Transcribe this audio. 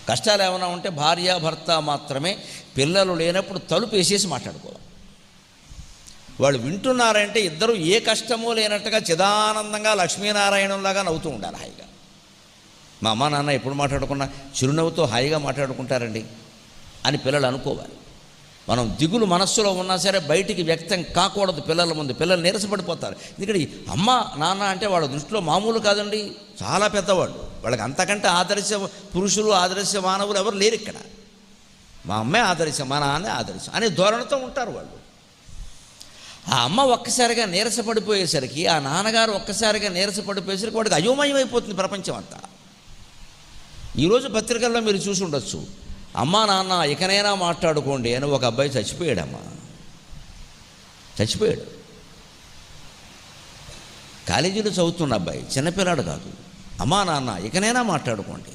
కష్టాలు ఏమైనా ఉంటే భార్య భర్త మాత్రమే, పిల్లలు లేనప్పుడు తలుపు వేసేసి మాట్లాడుకోవాలి. వాళ్ళు వింటున్నారంటే ఇద్దరు ఏ కష్టమో లేనట్టుగా చిదానందంగా లక్ష్మీనారాయణంలాగా నవ్వుతూ ఉండాలి హాయిగా. మా అమ్మ నాన్న ఎప్పుడు మాట్లాడుకున్నా చిరునవ్వుతో హాయిగా మాట్లాడుకుంటారండి అని పిల్లలు అనుకోవాలి. మనం దిగులు మనస్సులో ఉన్నా సరే బయటికి వ్యక్తం కాకూడదు పిల్లల ముందు. పిల్లలు నీరసపడిపోతారు. ఎందుకంటే అమ్మ నాన్న అంటే వాళ్ళ దృష్టిలో మామూలు కాదండి, చాలా పెద్దవాళ్ళు. వాళ్ళకి అంతకంటే ఆదర్శ పురుషులు, ఆదర్శ మానవులు ఎవరు లేరు ఇక్కడ. మా అమ్మే ఆదర్శం, మా నాన్నే ఆదర్శం అనే ధోరణితో ఉంటారు వాళ్ళు. ఆ అమ్మ ఒక్కసారిగా నీరసపడిపోయేసరికి, ఆ నాన్నగారు ఒక్కసారిగా నీరసపడిపోయేసరికి వాడికి అయోమయం అయిపోతుంది ప్రపంచం అంతా. ఈరోజు పత్రికల్లో మీరు చూసి ఉండొచ్చు, అమ్మా నాన్న ఇకనైనా మాట్లాడుకోండి అని ఒక అబ్బాయి చచ్చిపోయాడమ్మా. చచ్చిపోయాడు. కాలేజీలో చదువుతున్న అబ్బాయి, చిన్నపిల్లాడు కాదు. అమ్మా నాన్న ఇకనైనా మాట్లాడుకోండి.